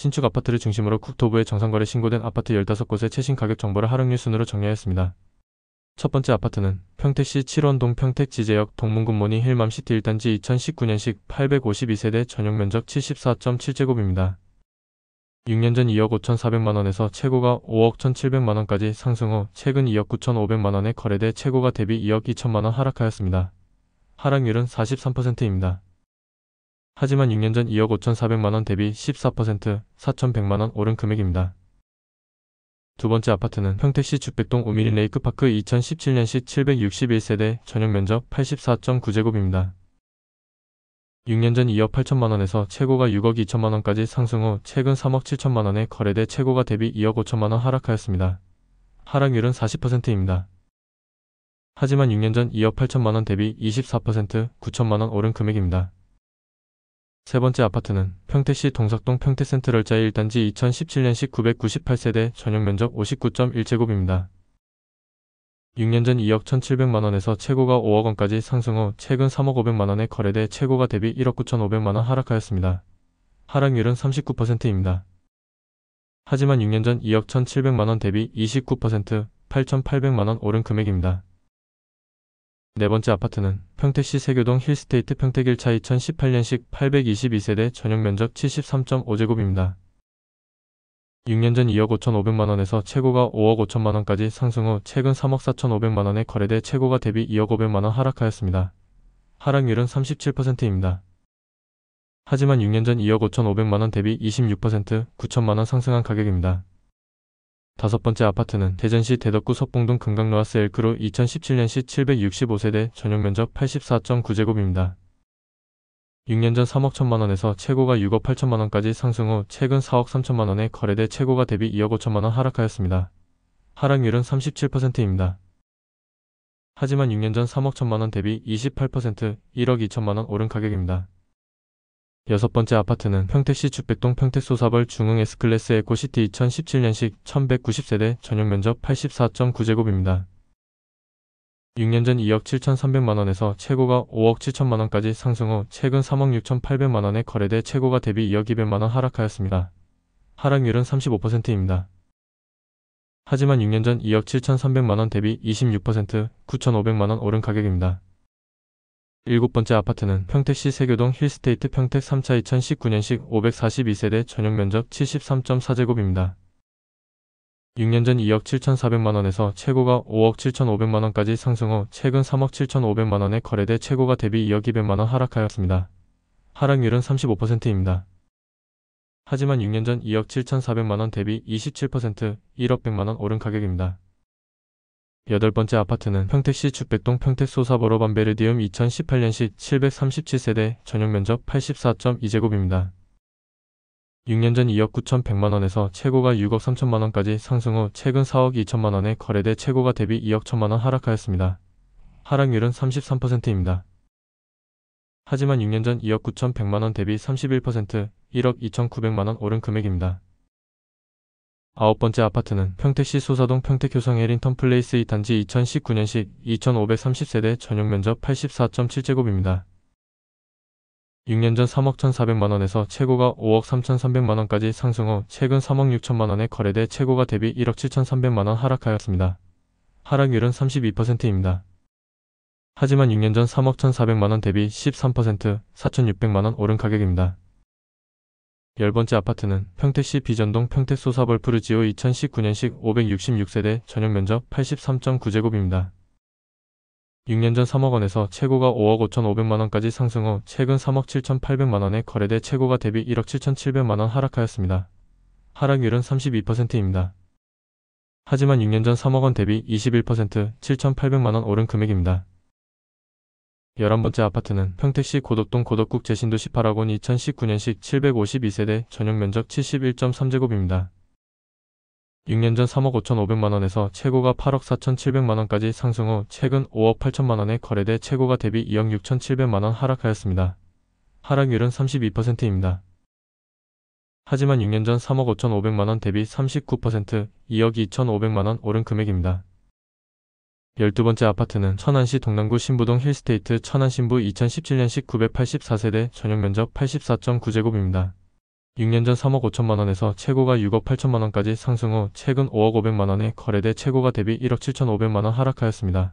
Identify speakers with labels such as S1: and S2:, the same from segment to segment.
S1: 신축 아파트를 중심으로 국토부에 정상거래 신고된 아파트 15곳의 최신 가격 정보를 하락률 순으로 정리하였습니다. 첫 번째 아파트는 평택시 7원동 평택지제역 동문굿모닝 힐맘시티 1단지 2019년식 852세대 전용면적 74.7제곱입니다. 6년 전 2억 5,400만원에서 최고가 5억 1,700만원까지 상승 후 최근 2억 9,500만원에 거래돼 최고가 대비 2억 2천만원 하락하였습니다. 하락률은 43%입니다. 하지만 6년 전 2억 5,400만원 대비 14%, 4,100만원 오른 금액입니다. 두 번째 아파트는 평택시 죽백동 우미린 레이크파크 2017년식 761세대 전용면적 84.9제곱입니다. 6년 전 2억 8천만원에서 최고가 6억 2천만원까지 상승 후 최근 3억 7천만원에 거래돼 최고가 대비 2억 5천만원 하락하였습니다. 하락률은 40%입니다. 하지만 6년 전 2억 8천만원 대비 24%, 9천만원 오른 금액입니다. 세 번째 아파트는 평택시 동석동 평택센트럴자의 1단지 2017년식 998세대 전용면적 59.1제곱입니다. 6년 전 2억 1,700만원에서 최고가 5억원까지 상승 후 최근 3억 500만원에 거래돼 최고가 대비 1억 9,500만원 하락하였습니다. 하락률은 39%입니다. 하지만 6년 전 2억 1,700만원 대비 29%, 8,800만원 오른 금액입니다. 네 번째 아파트는 평택시 세교동 힐스테이트 평택 1차 2018년식 822세대 전용면적 73.5제곱입니다. 6년 전 2억 5,500만원에서 최고가 5억 5천만원까지 상승 후 최근 3억 4,500만원에 거래돼 최고가 대비 2억 500만원 하락하였습니다. 하락률은 37%입니다. 하지만 6년 전 2억 5,500만원 대비 26%, 9천만원 상승한 가격입니다. 다섯 번째 아파트는 대전시 대덕구 석봉동 금강로아스 엘크로 2017년식 765세대 전용면적 84.9제곱입니다. 6년 전 3억 1천만원에서 최고가 6억 8천만원까지 상승 후 최근 4억 3천만원에 거래돼 최고가 대비 2억 5천만원 하락하였습니다. 하락률은 37%입니다. 하지만 6년 전 3억 1천만원 대비 28%, 1억 2천만원 오른 가격입니다. 여섯 번째 아파트는 평택시 죽백동 평택소사벌 중흥 S클래스 에코시티 2017년식 1190세대 전용면적 84.9제곱입니다. 6년 전 2억 7,300만원에서 최고가 5억 7천만원까지 상승 후 최근 3억 6,800만원에 거래돼 최고가 대비 2억 200만원 하락하였습니다. 하락률은 35%입니다. 하지만 6년 전 2억 7,300만원 대비 26%, 9,500만원 오른 가격입니다. 일곱 번째 아파트는 평택시 세교동 힐스테이트 평택 3차 2019년식 542세대 전용면적 73.4제곱입니다. 6년 전 2억 7,400만원에서 최고가 5억 7,500만원까지 상승 후 최근 3억 7,500만원에 거래돼 최고가 대비 2억 200만원 하락하였습니다. 하락률은 35%입니다. 하지만 6년 전 2억 7,400만원 대비 27%, 1억 100만원 오른 가격입니다. 여덟 번째 아파트는 평택시 죽백동 평택소사보로 반베르디움 2018년식 737세대 전용면적 84.2제곱입니다. 6년 전 2억 9,100만원에서 최고가 6억 3천만원까지 상승 후 최근 4억 2천만원에 거래돼 최고가 대비 2억 1천만원 하락하였습니다. 하락률은 33%입니다. 하지만 6년 전 2억 9,100만원 대비 31%, 1억 2,900만원 오른 금액입니다. 아홉 번째 아파트는 평택시 소사동 평택효성 해링턴 플레이스 2단지 2019년식 2530세대 전용면적 84.7제곱입니다. 6년 전 3억 1,400만원에서 최고가 5억 3,300만원까지 상승 후 최근 3억 6천만원에 거래돼 최고가 대비 1억 7,300만원 하락하였습니다. 하락률은 32%입니다. 하지만 6년 전 3억 1,400만원 대비 13%, 4,600만원 오른 가격입니다. 열 번째 아파트는 평택시 비전동 평택소사벌 푸르지오 2019년식 566세대 전용면적 83.9제곱입니다. 6년 전 3억원에서 최고가 5억 5,500만원까지 상승 후 최근 3억 7,800만원에 거래돼 최고가 대비 1억 7,700만원 하락하였습니다. 하락률은 32%입니다. 하지만 6년 전 3억원 대비 21%, 7,800만원 오른 금액입니다. 11번째 아파트는 평택시 고덕동 고덕국 제신도 18학원 2019년식 752세대 전용면적 71.3제곱입니다. 6년 전 3억 5,500만원에서 최고가 8억 4,700만원까지 상승 후 최근 5억 8천만원에 거래돼 최고가 대비 2억 6,700만원 하락하였습니다. 하락률은 32%입니다. 하지만 6년 전 3억 5,500만원 대비 39%, 2억 2,500만원 오른 금액입니다. 12번째 아파트는 천안시 동남구 신부동 힐스테이트 천안신부 2017년식 984세대 전용면적 84.9제곱입니다. 6년 전 3억 5천만 원에서 최고가 6억 8천만 원까지 상승 후 최근 5억 5백만 원에 거래돼 최고가 대비 1억 7천5백만 원 하락하였습니다.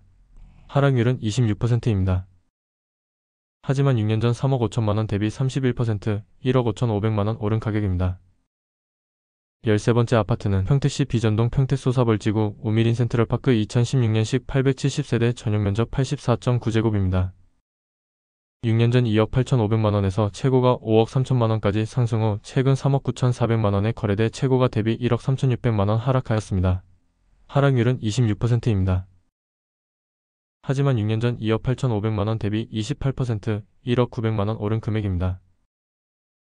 S1: 하락률은 26%입니다. 하지만 6년 전 3억 5천만 원 대비 31%, 1억 5천5백만 원 오른 가격입니다. 13번째 아파트는 평택시 비전동 평택소사벌지구 우미린 센트럴파크 2016년식 870세대 전용 면적 84.9제곱입니다. 6년 전 2억 8천5백만 원에서 최고가 5억 3천만 원까지 상승 후 최근 3억 9천4백만 원에 거래돼 최고가 대비 1억 3천6백만 원 하락하였습니다. 하락률은 26%입니다. 하지만 6년 전 2억 8천5백만 원 대비 28%, 1억 9백만 원 오른 금액입니다.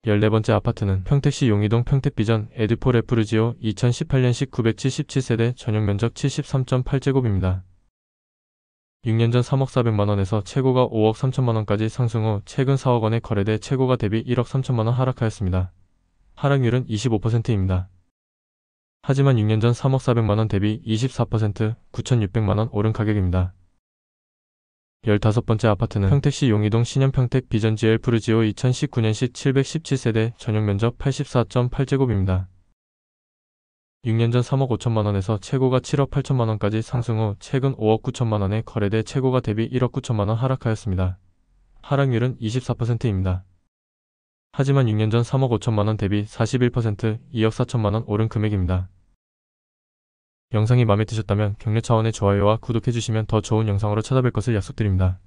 S1: 14번째 아파트는 평택시 용의동 평택비전 에드포 레프르지오 2018년식 977세대 전용 면적 73.8제곱입니다. 6년 전 3억 4백만 원에서 최고가 5억 3천만 원까지 상승 후 최근 4억 원에 거래돼 최고가 대비 1억 3천만 원 하락하였습니다. 하락률은 25%입니다. 하지만 6년 전 3억 4백만 원 대비 24%, 9,600만 원 오른 가격입니다. 15번째 아파트는 평택시 용의동 신현평택 비전지엘 푸르지오 2019년식 717세대 전용 면적 84.8제곱입니다. 6년 전 3억 5천만 원에서 최고가 7억 8천만 원까지 상승 후 최근 5억 9천만 원에 거래돼 최고가 대비 1억 9천만 원 하락하였습니다. 하락률은 24%입니다. 하지만 6년 전 3억 5천만 원 대비 41%, 2억 4천만 원 오른 금액입니다. 영상이 마음에 드셨다면 격려 차원의 좋아요와 구독해주시면 더 좋은 영상으로 찾아뵐 것을 약속드립니다.